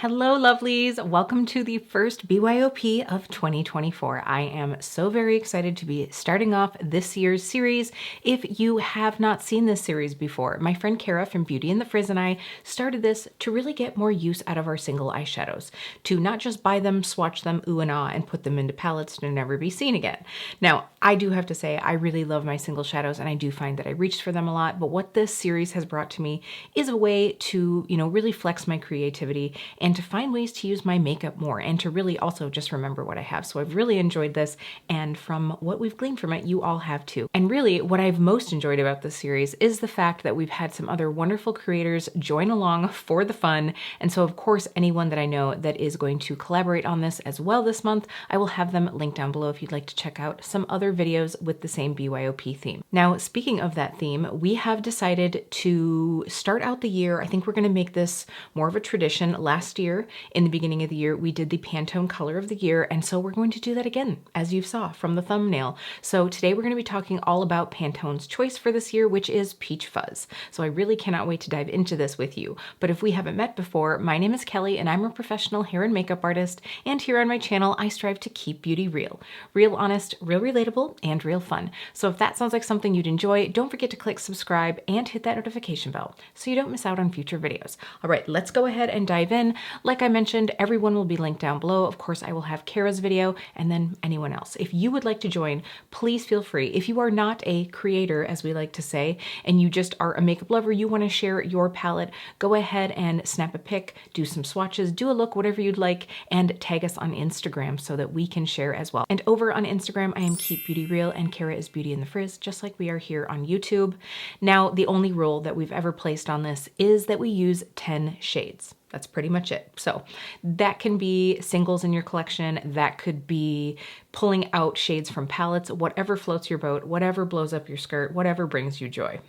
Hello lovelies, welcome to the first BYOP of 2024. I am so very excited to be starting off this year's series. If you have not seen this series before, my friend Kara from Beauty and the Frizz and I started this to really get more use out of our single eyeshadows, to not just buy them, swatch them, ooh and ah, and put them into palettes to never be seen again. Now, I do have to say I really love my single shadows and I do find that I reached for them a lot, but what this series has brought to me is a way to, really flex my creativity and to find ways to use my makeup more and to really also just remember what I have. So I've really enjoyed this, and from what we've gleaned from it, you all have too. And really what I've most enjoyed about this series is the fact that we've had some other wonderful creators join along for the fun. And so of course, anyone that I know that is going to collaborate on this as well this month, I will have them linked down below if you'd like to check out some other videos with the same BYOP theme. Now, speaking of that theme, we have decided to start out the year. I think we're going to make this more of a tradition. Last year, in the beginning of the year, we did the Pantone color of the year, and so we're going to do that again, as you saw from the thumbnail. So today we're going to be talking all about Pantone's choice for this year, which is Peach Fuzz. So I really cannot wait to dive into this with you. But if we haven't met before, my name is Kelly and I'm a professional hair and makeup artist, and here on my channel I strive to keep beauty real. Real honest, real relatable, and real fun. So if that sounds like something you'd enjoy, don't forget to click subscribe and hit that notification bell so you don't miss out on future videos. All right, let's go ahead and dive in. Like I mentioned, everyone will be linked down below. Of course, I will have Kara's video and then anyone else. If you would like to join, please feel free. If you are not a creator, as we like to say, and you just are a makeup lover, you want to share your palette, go ahead and snap a pic, do some swatches, do a look, whatever you'd like, and tag us on Instagram so that we can share as well. And over on Instagram, I am Keep Beauty Real and Kara is Beauty and the Frizz, just like we are here on YouTube. Now, the only rule that we've ever placed on this is that we use 10 shades. That's pretty much it. So that can be singles in your collection. That could be pulling out shades from palettes, whatever floats your boat, whatever blows up your skirt, whatever brings you joy.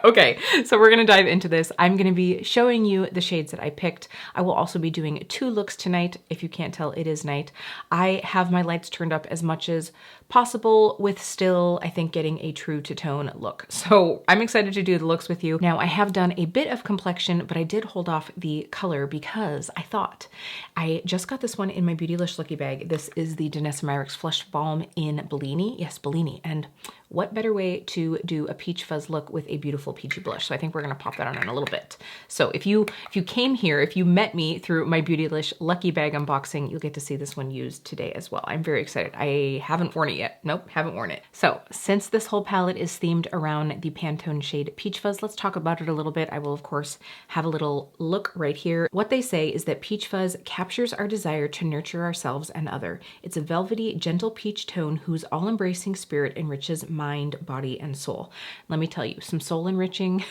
Okay, so we're gonna dive into this. I'm gonna be showing you the shades that I picked. I will also be doing 2 looks tonight. If you can't tell, it is night. I have my lights turned up as much as possible with still, I think, getting a true to tone look. So I'm excited to do the looks with you. Now, I have done a bit of complexion, but I did hold off the color because I thought I just got this one in my Beautylish Lucky Bag. This is the Danessa Myricks Flush Balm in Bellini. Yes, Bellini. And what better way to do a peach fuzz look with a beautiful peachy blush? So I think we're gonna pop that on in a little bit. So if you came here, if you met me through my Beautylish Lucky Bag unboxing, you'll get to see this one used today as well. I'm very excited. I haven't worn it yet. Nope, haven't worn it. So since this whole palette is themed around the Pantone shade Peach Fuzz, let's talk about it a little bit. I will of course have a little look right here. What they say is that Peach Fuzz captures our desire to nurture ourselves and other. It's a velvety, gentle peach tone whose all-embracing spirit enriches mind, body, and soul. Let me tell you, some soul enriching.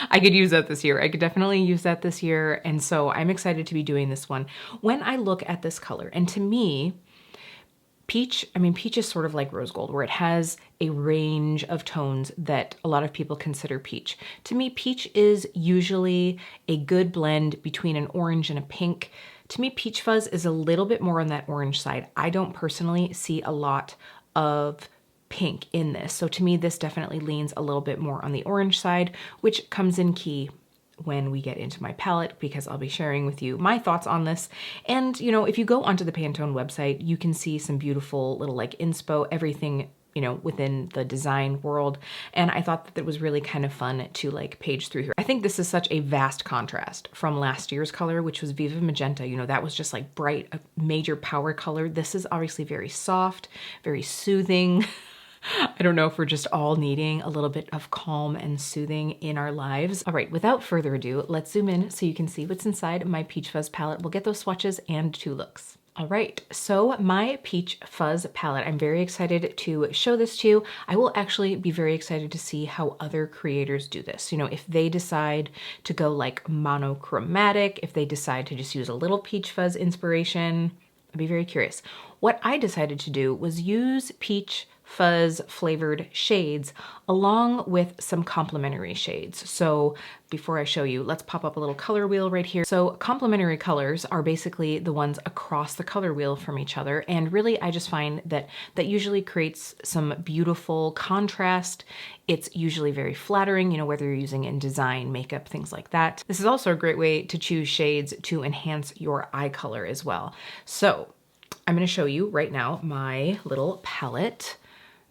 I could use that this year. I could definitely use that this year. And so I'm excited to be doing this one. When I look at this color, and to me, peach is sort of like rose gold, where it has a range of tones that a lot of people consider peach. To me, peach is usually a good blend between an orange and a pink. To me, Peach Fuzz is a little bit more on that orange side. I don't personally see a lot of pink in this. So to me, this definitely leans a little bit more on the orange side, which comes in key when we get into my palette, because I'll be sharing with you my thoughts on this. And if you go onto the Pantone website, you can see some beautiful little like inspo, everything within the design world. And I thought that it was really kind of fun to like page through here. I think this is such a vast contrast from last year's color, which was Viva Magenta. That was just like bright, a major power color. This is obviously very soft, very soothing. I don't know if we're just all needing a little bit of calm and soothing in our lives. All right, without further ado, let's zoom in so you can see what's inside my Peach Fuzz palette. We'll get those swatches and 2 looks. All right, so my Peach Fuzz palette, I'm very excited to show this to you. I will actually be very excited to see how other creators do this. If they decide to go like monochromatic, if they decide to just use a little Peach Fuzz inspiration, I'd be very curious. What I decided to do was use Peach fuzz flavored shades along with some complementary shades. So before I show you, let's pop up a little color wheel right here. So complementary colors are basically the ones across the color wheel from each other. And really, I just find that that usually creates some beautiful contrast. It's usually very flattering, you know, whether you're using it in design, makeup, things like that. This is also a great way to choose shades to enhance your eye color as well. So I'm gonna show you right now my little palette.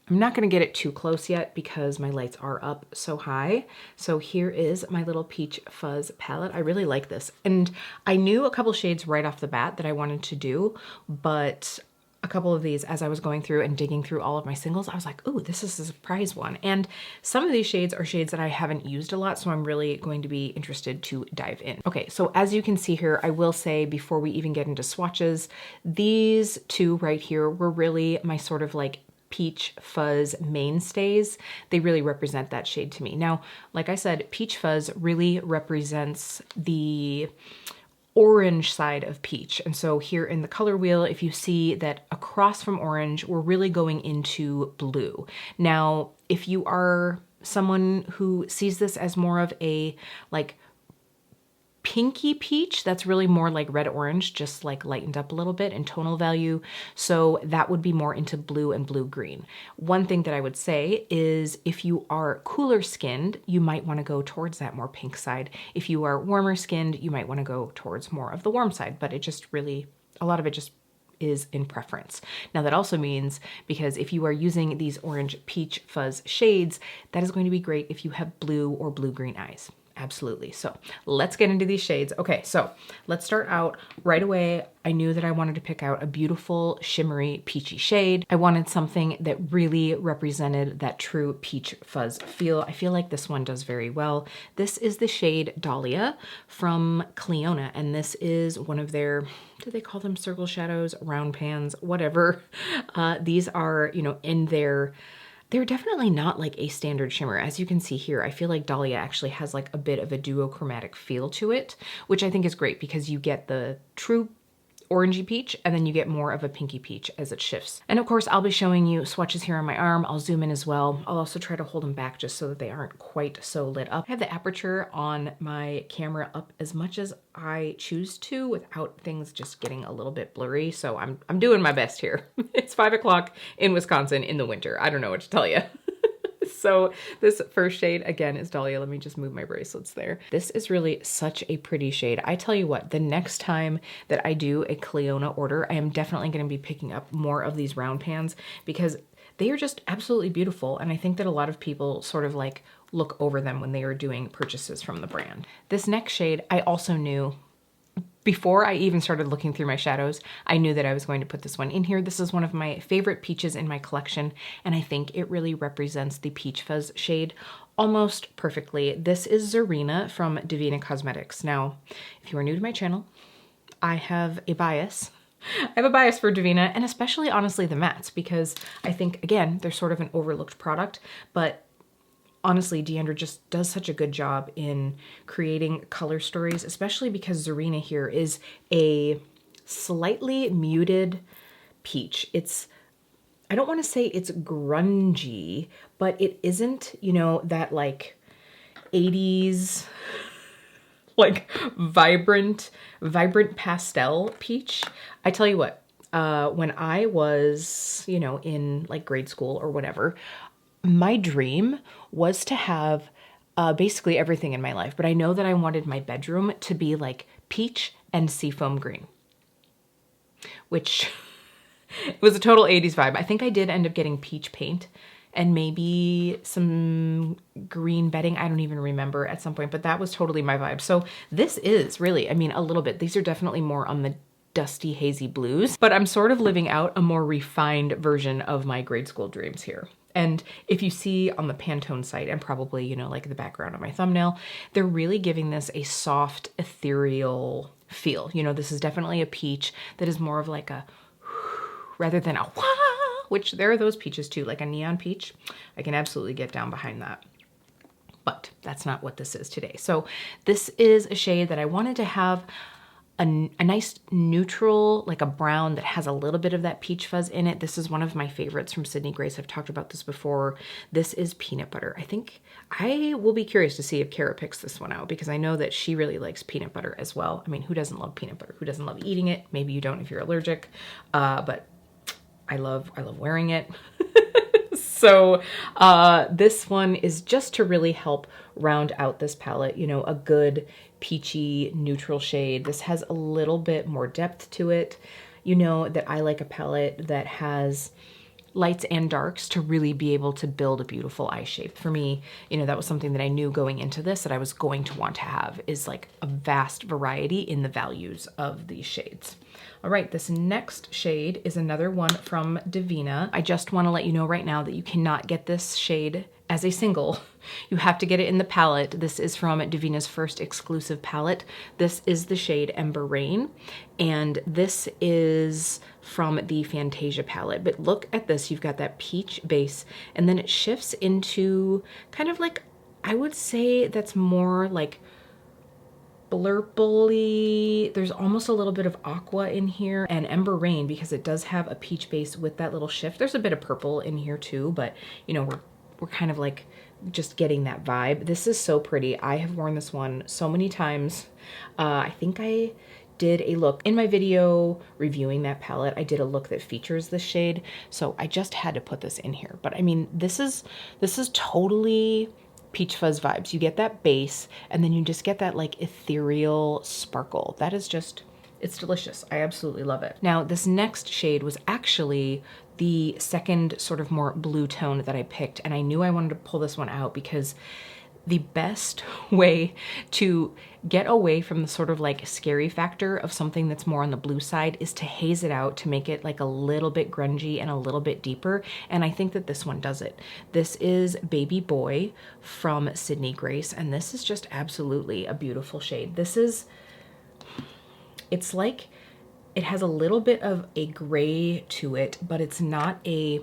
I'm not gonna get it too close yet because my lights are up so high. So here is my little Peach Fuzz palette. I really like this. And I knew a couple shades right off the bat that I wanted to do, but a couple of these, as I was going through and digging through all of my singles, I was like, ooh, this is a surprise one. And some of these shades are shades that I haven't used a lot, so I'm really going to be interested to dive in. Okay, so as you can see here, I will say before we even get into swatches, these two right here were really my sort of like Peach Fuzz mainstays. They really represent that shade to me. Now, like I said, Peach Fuzz really represents the orange side of peach. And so here in the color wheel, if you see that across from orange, we're really going into blue. Now, if you are someone who sees this as more of a like pinky peach, that's really more like red orange, just like lightened up a little bit in tonal value. So that would be more into blue and blue green. One thing that I would say is if you are cooler skinned, you might want to go towards that more pink side. If you are warmer skinned, you might want to go towards more of the warm side, but it just really, a lot of it just is in preference. Now that also means, because if you are using these orange Peach Fuzz shades, that is going to be great if you have blue or blue-green eyes. Absolutely. So let's get into these shades. Okay, so let's start out right away. I knew that I wanted to pick out a beautiful shimmery peachy shade. I wanted something that really represented that true peach fuzz feel. I feel like this one does very well. This is the shade Dalia from Clionadh, and this is one of their, do they call them circle shadows, round pans, whatever. These are, you know, in their, they're definitely not like a standard shimmer. As you can see here, I feel like Dalia actually has like a bit of a duochromatic feel to it, which I think is great because you get the true orangey peach and then you get more of a pinky peach as it shifts. And of course, I'll be showing you swatches here on my arm. I'll zoom in as well. I'll also try to hold them back just so that they aren't quite so lit up. I have the aperture on my camera up as much as I choose to without things just getting a little bit blurry. So I'm doing my best here. It's 5 o'clock in Wisconsin in the winter. I don't know what to tell you. So this first shade again is Dalia. Let me just move my bracelets there. This is really such a pretty shade. I tell you what, the next time that I do a Clionadh order, I am definitely going to be picking up more of these round pans because they are just absolutely beautiful. And I think that a lot of people sort of like look over them when they are doing purchases from the brand. This next shade, I also knew before I even started looking through my shadows, I knew that I was going to put this one in here. This is one of my favorite peaches in my collection, and I think it really represents the Peach Fuzz shade almost perfectly. This is Zarina from Devinah Cosmetics. Now, if you are new to my channel, I have a bias. I have a bias for Devinah, and especially, honestly, the mattes, because I think, again, they're sort of an overlooked product, but honestly, Deandra just does such a good job in creating color stories, especially because Zarina here is a slightly muted peach. It's, I don't want to say it's grungy, but it isn't, you know, that like 80s, like vibrant pastel peach. I tell you what, when I was, you know, in like grade school or whatever, my dream was to have basically everything in my life, but I know that I wanted my bedroom to be like peach and seafoam green, which it was a total 80s vibe. I think I did end up getting peach paint and maybe some green bedding. I don't even remember at some point, but that was totally my vibe. So this is really, I mean, a little bit, these are definitely more on the dusty, hazy blues, but I'm sort of living out a more refined version of my grade school dreams here. And if you see on the Pantone site and probably, you know, like the background of my thumbnail, they're really giving this a soft, ethereal feel. You know, this is definitely a peach that is more of like a, rather than a wah, which there are those peaches too, like a neon peach. I can absolutely get down behind that. But that's not what this is today. So this is a shade that I wanted to have a nice neutral, like a brown that has a little bit of that peach fuzz in it. This is one of my favorites from Sydney Grace. I've talked about this before. This is peanut butter. I think I will be curious to see if Kara picks this one out because I know that she really likes peanut butter as well. I mean, who doesn't love peanut butter? Who doesn't love eating it? Maybe you don't if you're allergic, but I love wearing it. So this one is just to really help round out this palette, you know, a good peachy neutral shade. This has a little bit more depth to it. You know that I like a palette that has lights and darks to really be able to build a beautiful eye shape. For me, you know, that was something that I knew going into this that I was going to want to have, is like a vast variety in the values of these shades. All right, this next shade is another one from Devinah. I just want to let you know right now that you cannot get this shade as a single. You have to get it in the palette. This is from Devinah's first exclusive palette. This is the shade Ember Rain, and this is from the Fantasia palette. But look at this, you've got that peach base, and then it shifts into kind of like, I would say that's more like blurply. There's almost a little bit of aqua in here, and Ember Rain, because it does have a peach base with that little shift. There's a bit of purple in here too, but you know, we're kind of like just getting that vibe. This is so pretty. I have worn this one so many times. I think I did a look in my video reviewing that palette. I did a look that features this shade, so I just had to put this in here. But I mean, this is totally Peach Fuzz vibes. You get that base, and then you just get that like ethereal sparkle. That is just, it's delicious. I absolutely love it. Now, this next shade was actually the second sort of more blue tone that I picked, and I knew I wanted to pull this one out because the best way to get away from the sort of like scary factor of something that's more on the blue side is to haze it out, to make it like a little bit grungy and a little bit deeper. And I think that this one does it. This is Baby Boy from Sydney Grace, and this is just absolutely a beautiful shade. This is, it's like, it has a little bit of a gray to it, but it's not a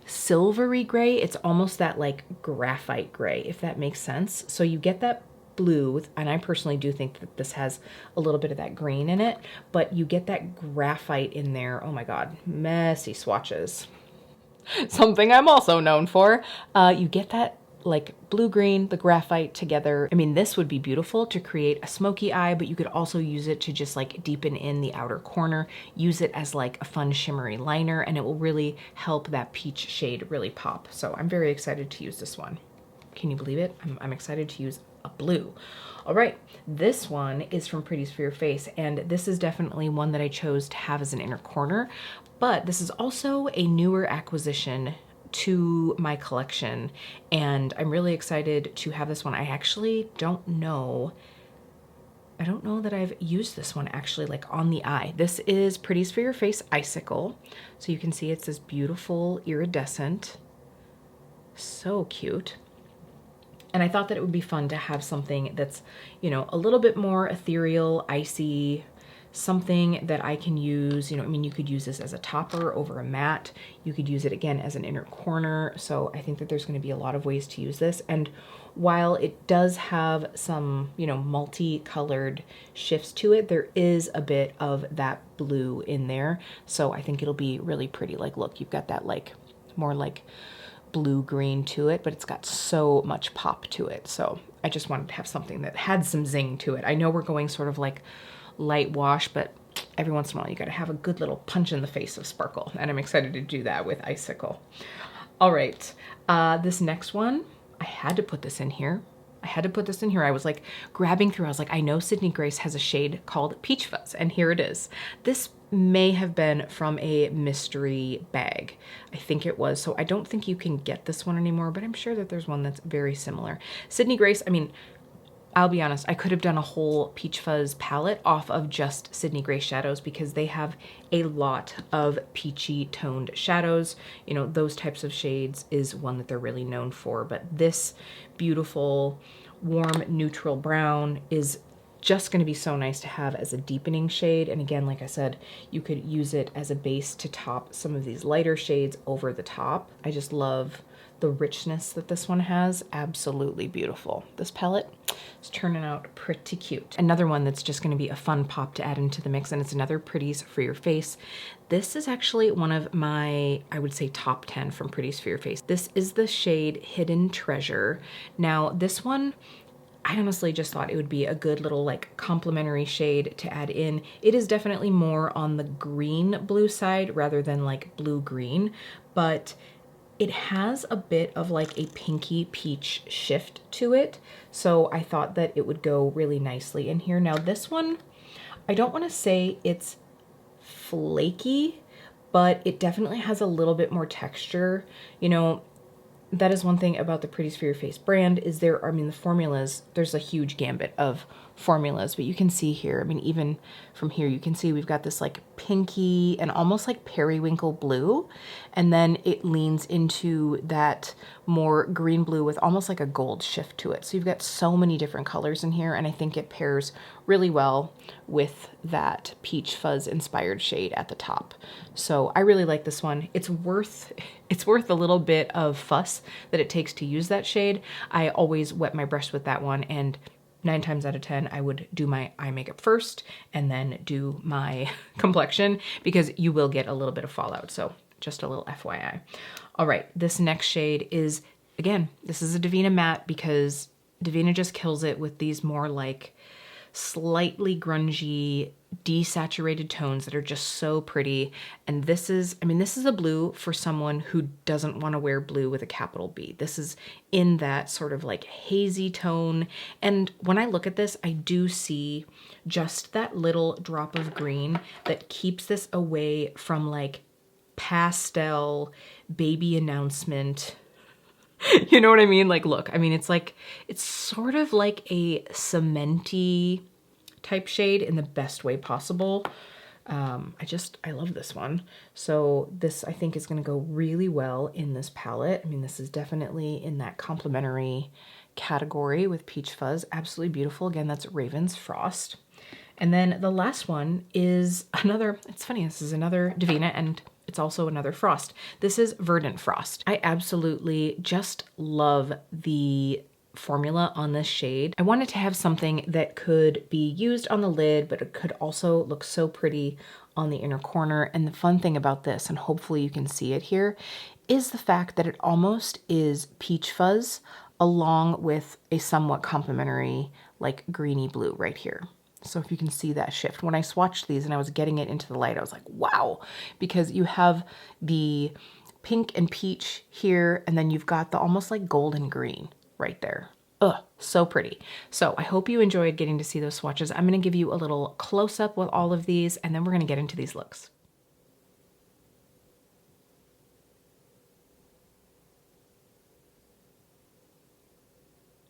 silvery gray. It's almost that like graphite gray, if that makes sense. So you get that blue, and I personally do think that this has a little bit of that green in it, but you get that graphite in there. Oh my God, messy swatches. Something I'm also known for. You get that like blue-green, the graphite together. I mean, this would be beautiful to create a smoky eye, but you could also use it to just like deepen in the outer corner, use it as like a fun shimmery liner, and it will really help that peach shade really pop. So I'm very excited to use this one. Can you believe it? I'm excited to use a blue. All right, this one is from Pretties for Your Face, and this is definitely one that I chose to have as an inner corner, but this is also a newer acquisition to my collection, and I'm really excited to have this one. I actually don't know that I've used this one actually like on the eye. This is Pretties for Your Face Icicle. So you can see it's this beautiful iridescent, so cute. And I thought that it would be fun to have something that's, you know, a little bit more ethereal, icy, something that I can use, you know, I mean, you could use this as a topper over a matte. You could use it again as an inner corner. So I think that there's going to be a lot of ways to use this. And while it does have some, you know, multicolored shifts to it, there is a bit of that blue in there. So I think it'll be really pretty. Like, look, you've got that like more like blue-green to it, but it's got so much pop to it. So I just wanted to have something that had some zing to it. I know we're going sort of like light wash, but every once in a while you got to have a good little punch in the face of sparkle, and I'm excited to do that with Icicle. All right, this next one, I had to put this in here. I was like grabbing through. I was like, I know Sydney Grace has a shade called Peach Fuzz, and here it is. This may have been from a mystery bag. I think it was. So I don't think you can get this one anymore, but I'm sure that there's one that's very similar. Sydney Grace, I mean, I'll be honest, I could have done a whole Peach Fuzz palette off of just Sydney Grace shadows because they have a lot of peachy toned shadows. You know, those types of shades is one that they're really known for. But this beautiful, warm, neutral brown is just going to be so nice to have as a deepening shade. And again, like I said, you could use it as a base to top some of these lighter shades over the top. I just love the richness that this one has, absolutely beautiful. This palette is turning out pretty cute. Another one that's just gonna be a fun pop to add into the mix, and it's another Pretties for your face. This is actually one of my, I would say, top 10 from Pretties for your face. This is the shade Hidden Treasure. Now, this one, I honestly just thought it would be a good little like complementary shade to add in. It is definitely more on the green blue side rather than like blue green, but it has a bit of like a pinky peach shift to it. So I thought that it would go really nicely in here. Now this one, I don't want to say it's flaky, but it definitely has a little bit more texture. You know, that is one thing about the Pretties for Your Face brand is there, I mean, the formulas, there's a huge gambit of formulas, but you can see here, I mean, even from here, you can see we've got this like pinky and almost like periwinkle blue. And then it leans into that more green blue with almost like a gold shift to it. So you've got so many different colors in here. And I think it pairs really well with that Peach Fuzz inspired shade at the top. So I really like this one. It's worth a little bit of fuss that it takes to use that shade. I always wet my brush with that one, and 9 times out of 10, I would do my eye makeup first and then do my complexion, because you will get a little bit of fallout. So just a little FYI. All right, this next shade is, again, this is a Devinah matte, because Devinah just kills it with these more like slightly grungy, desaturated tones that are just so pretty. And this is, I mean, this is a blue for someone who doesn't want to wear blue with a capital B. This is in that sort of like hazy tone. And when I look at this, I do see just that little drop of green that keeps this away from like pastel baby announcement. You know what I mean? Like, look, I mean, it's like, it's sort of like a cementy type shade in the best way possible. I love this one. So this, I think, is going to go really well in this palette. I mean, this is definitely in that complementary category with Peach Fuzz. Absolutely beautiful. Again, that's Raven's Frost. And then the last one is another, it's funny, this is another Devinah, and it's also another Frost. This is Verdent Frost. I absolutely just love the formula on this shade. I wanted to have something that could be used on the lid, but it could also look so pretty on the inner corner. And the fun thing about this, and hopefully you can see it here, is the fact that it almost is Peach Fuzz along with a somewhat complementary like greeny blue right here. So if you can see that shift. When I swatched these and I was getting it into the light, I was like, wow, because you have the pink and peach here, and then you've got the almost like golden green right there. Ugh, so pretty. So I hope you enjoyed getting to see those swatches. I'm gonna give you a little close up with all of these, and then we're gonna get into these looks.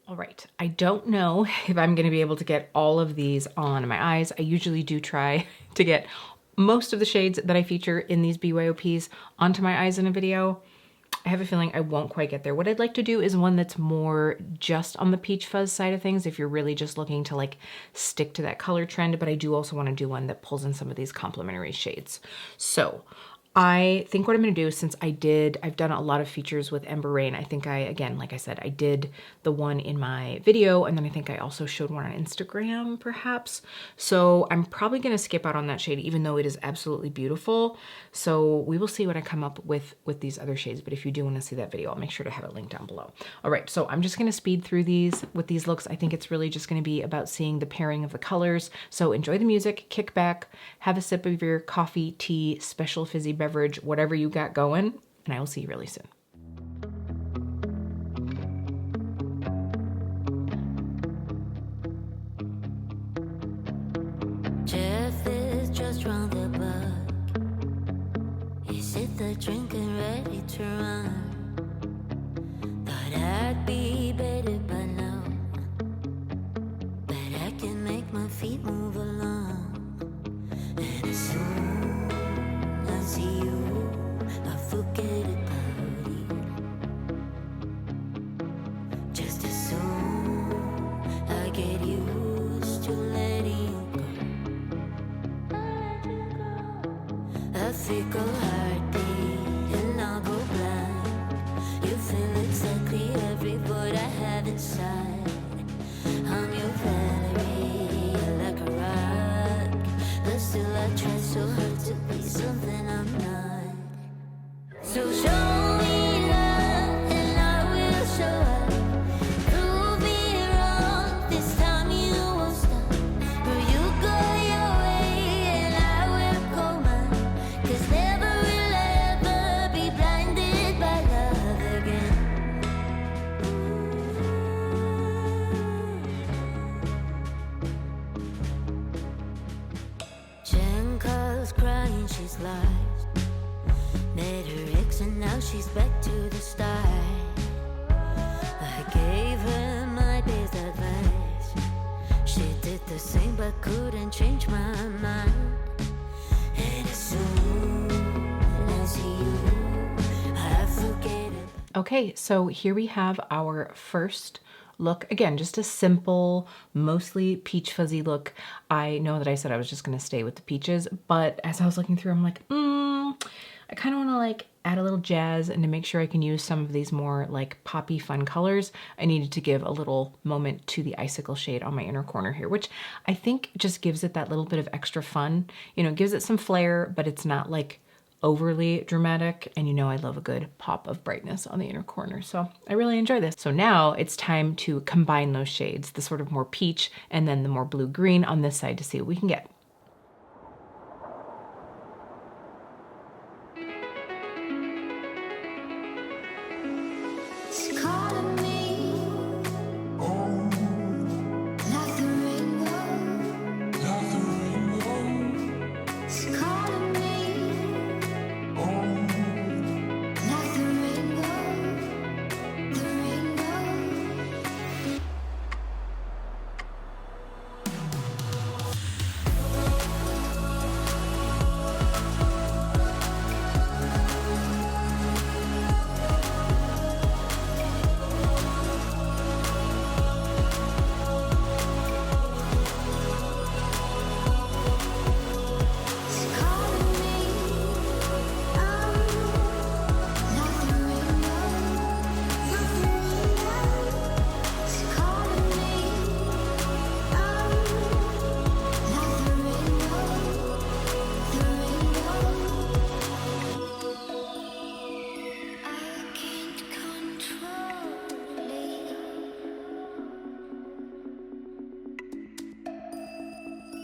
All right, I don't know if I'm gonna be able to get all of these on my eyes. I usually do try to get most of the shades that I feature in these BYOPs onto my eyes in a video. I have a feeling I won't quite get there. What I'd like to do is one that's more just on the Peach Fuzz side of things, if you're really just looking to like stick to that color trend, but I do also wanna do one that pulls in some of these complementary shades. So I think what I'm gonna do, since I've done a lot of features with Ember Rain. I think again, like I said, I did the one in my video, and then I think I also showed one on Instagram perhaps. So I'm probably gonna skip out on that shade, even though it is absolutely beautiful. So we will see what I come up with these other shades. But if you do wanna see that video, I'll make sure to have it linked down below. All right, so I'm just gonna speed through these with these looks. I think it's really just gonna be about seeing the pairing of the colors. So enjoy the music, kick back, have a sip of your coffee, tea, special fizzy beverage, whatever you got going, and I will see you really soon. Jeff is just round the block. Is it the drink and ready to run? Thought I'd be better by now, but I can make my feet move along. And as soon as I see you, I forget about it. Just as soon I get used to letting you go. A fickle heartbeat and I'll go blind. You feel it but still I try so hard to be something I'm not. So show me love and I will show up. Prove me wrong, this time you won't stop. Will you go your way and I will go mine? 'Cause never will I ever be blinded by love again. Jen calls crying, she's lost. Met her ex and now she's back to the start. I gave her my best advice. She did the same but couldn't change my mind. And as soon as you, I forget about. Okay, so here we have our first look. Again, just a simple, mostly peach fuzzy look. I know that I said I was just gonna stay with the peaches, but as I was looking through, I'm like, I kind of want to like add a little jazz, and to make sure I can use some of these more like poppy fun colors, I needed to give a little moment to the Icicle shade on my inner corner here, which I think just gives it that little bit of extra fun. You know, gives it some flair, but it's not like overly dramatic. And you know I love a good pop of brightness on the inner corner, so I really enjoy this. So now it's time to combine those shades, the sort of more peach and then the more blue-green on this side, to see what we can get. It's calling me, like the rainbow. It's calling me, like the rainbow, the rainbow. It's calling me, like the rainbow, like the rainbow. It's calling me, like the rainbow, the rainbow. I can't control it.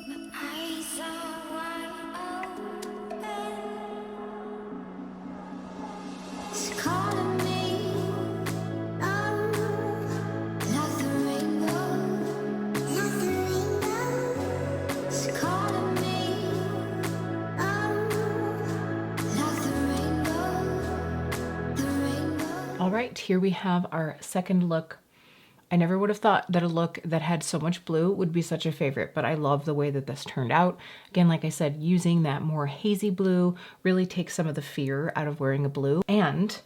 My eyes are wide open. It's calling me, like the rainbow, like the rainbow. It's calling me, like the rainbow, the rainbow. All right, here we have our second look. I never would have thought that a look that had so much blue would be such a favorite, but I love the way that this turned out. Again, like I said, using that more hazy blue really takes some of the fear out of wearing a blue. And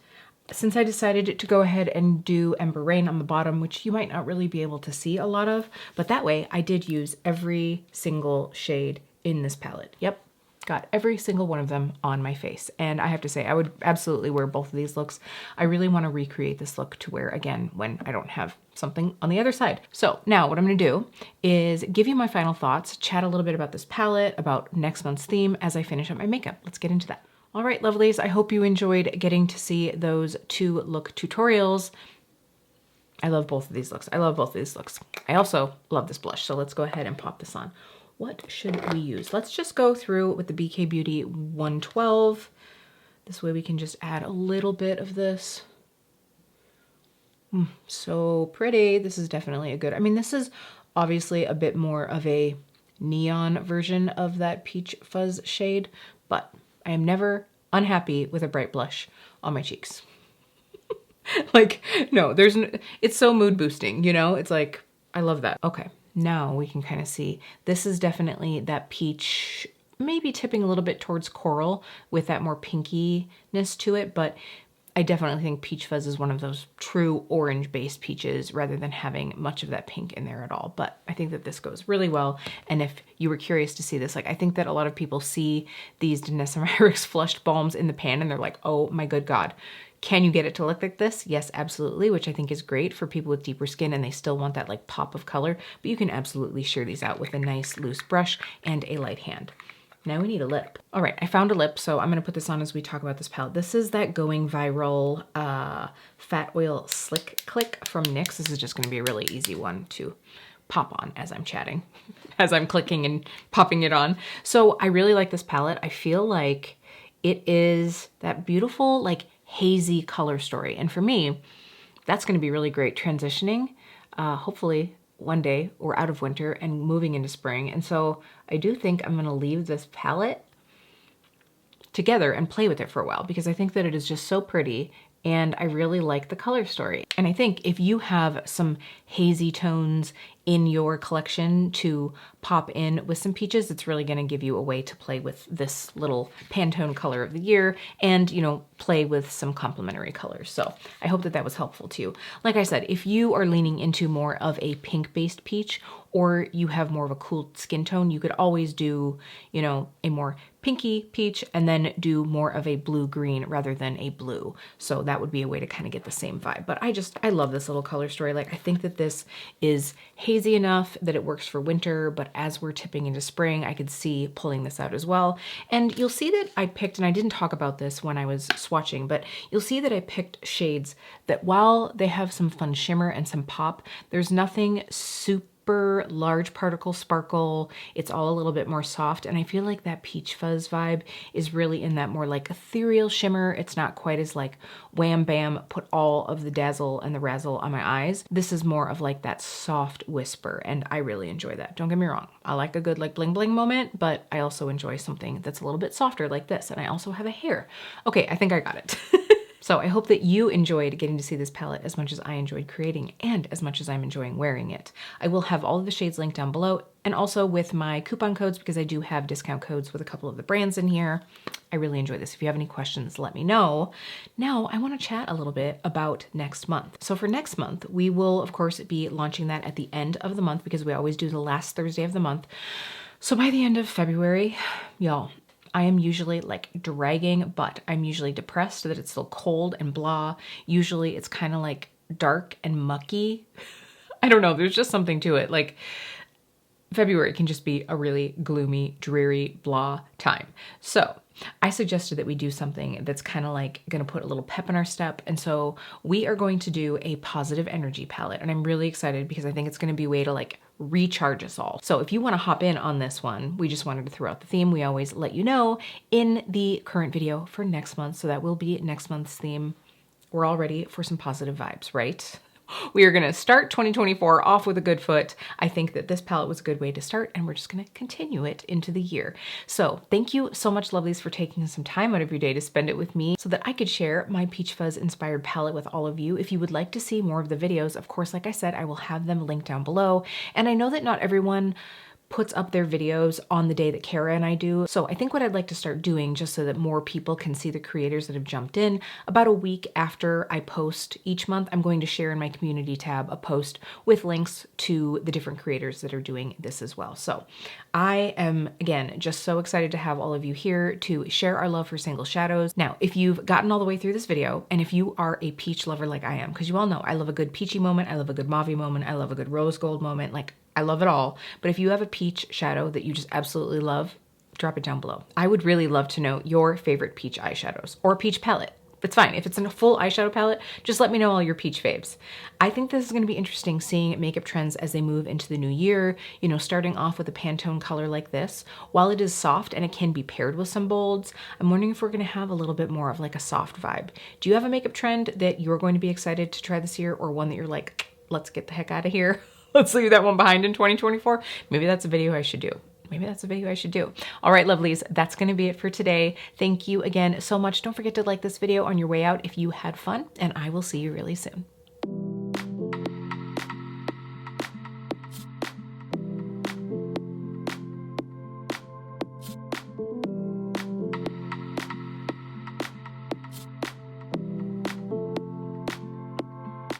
since I decided to go ahead and do Ember Rain on the bottom, which you might not really be able to see a lot of, but that way I did use every single shade in this palette. Yep, got every single one of them on my face. And I have to say, I would absolutely wear both of these looks. I really want to recreate this look to wear again when I don't have something on the other side. So now what I'm going to do is give you my final thoughts, chat a little bit about this palette, about next month's theme as I finish up my makeup. Let's get into that. All right, lovelies, I hope you enjoyed getting to see those two look tutorials. I love both of these looks. I love both of these looks. I also love this blush, so let's go ahead and pop this on. What should we use? Let's just go through with the BK Beauty 112. This way we can just add a little bit of this. So pretty. This is definitely a good, I mean, this is obviously a bit more of a neon version of that Peach Fuzz shade, but I am never unhappy with a bright blush on my cheeks. Like, no, it's so mood boosting, you know? It's like, I love that. Okay, now we can kind of see, this is definitely that peach, maybe tipping a little bit towards coral with that more pinkiness to it, but I definitely think Peach Fuzz is one of those true orange-based peaches rather than having much of that pink in there at all. But I think that this goes really well. And if you were curious to see this, like I think that a lot of people see these Danessa Myricks flushed balms in the pan and they're like, oh my good God, Can you get it to look like this? Yes, absolutely, which I think is great for people with deeper skin and they still want that like pop of color, but you can absolutely shear these out with a nice loose brush and a light hand. Now we need a lip. All right, I found a lip, so I'm gonna put this on as we talk about this palette. This is that going viral Fat Oil Slick Click from NYX. This is just gonna be a really easy one to pop on as I'm chatting, as I'm clicking and popping it on. So I really like this palette. I feel like it is that beautiful, like hazy color story. And for me, that's gonna be really great transitioning, hopefully one day we're out of winter and moving into spring. And so I do think I'm gonna leave this palette together and play with it for a while because I think that it is just so pretty and I really like the color story. And I think if you have some hazy tones in your collection to pop in with some peaches, it's really gonna give you a way to play with this little Pantone color of the year and, you know, play with some complementary colors. So I hope that that was helpful to you. Like I said, if you are leaning into more of a pink-based peach or you have more of a cool skin tone, you could always do, you know, a more pinky peach and then do more of a blue-green rather than a blue. So that would be a way to kind of get the same vibe. But I love this little color story. Like I think that this is hazy enough that it works for winter, but as we're tipping into spring, I could see pulling this out as well. And you'll see that I picked, and I didn't talk about this when I was swatching, but you'll see that I picked shades that while they have some fun shimmer and some pop, there's nothing super large particle sparkle. It's all a little bit more soft. And I feel like that peach fuzz vibe is really in that more like ethereal shimmer. It's not quite as like wham bam, put all of the dazzle and the razzle on my eyes. This is more of like that soft whisper. And I really enjoy that. Don't get me wrong. I like a good like bling bling moment, but I also enjoy something that's a little bit softer like this. And I also have a hair. Okay, I think I got it. So I hope that you enjoyed getting to see this palette as much as I enjoyed creating and as much as I'm enjoying wearing it. I will have all of the shades linked down below and also with my coupon codes because I do have discount codes with a couple of the brands in here. I really enjoy this. If you have any questions, let me know. Now I want to chat a little bit about next month. So for next month, we will of course be launching that at the end of the month because we always do the last Thursday of the month. So by the end of February, y'all, I am usually like dragging, but I'm usually depressed that it's still cold and blah. Usually it's kind of like dark and mucky. I don't know, there's just something to it. Like February can just be a really gloomy, dreary, blah time. So I suggested that we do something that's kind of like gonna put a little pep in our step. And so we are going to do a positive energy palette. And I'm really excited because I think it's gonna be a way to like recharge us all. So if you wanna hop in on this one, we just wanted to throw out the theme. We always let you know in the current video for next month. So that will be next month's theme. We're all ready for some positive vibes, right? We are gonna start 2024 off with a good foot. I think that this palette was a good way to start and we're just gonna continue it into the year. So thank you so much, lovelies, for taking some time out of your day to spend it with me so that I could share my Peach Fuzz inspired palette with all of you. If you would like to see more of the videos, of course, like I said, I will have them linked down below. And I know that not everyone puts up their videos on the day that Kara and I do. So I think what I'd like to start doing, just so that more people can see the creators that have jumped in, about a week after I post each month, I'm going to share in my community tab a post with links to the different creators that are doing this as well. So I am, again, just so excited to have all of you here to share our love for single shadows. Now, if you've gotten all the way through this video, and if you are a peach lover like I am, because you all know I love a good peachy moment, I love a good mauve moment, I love a good rose gold moment, like I love it all. But if you have a peach shadow that you just absolutely love, drop it down below. I would really love to know your favorite peach eyeshadows or peach palette. It's fine. If it's in a full eyeshadow palette, just let me know all your peach faves. I think this is going to be interesting seeing makeup trends as they move into the new year, you know, starting off with a Pantone color like this. While it is soft and it can be paired with some bolds, I'm wondering if we're going to have a little bit more of like a soft vibe. Do you have a makeup trend that you're going to be excited to try this year, or one that you're like, let's get the heck out of here? Let's leave that one behind in 2024. Maybe that's a video I should do. Maybe that's a video I should do. All right, lovelies, that's gonna be it for today. Thank you again so much. Don't forget to like this video on your way out if you had fun, and I will see you really soon.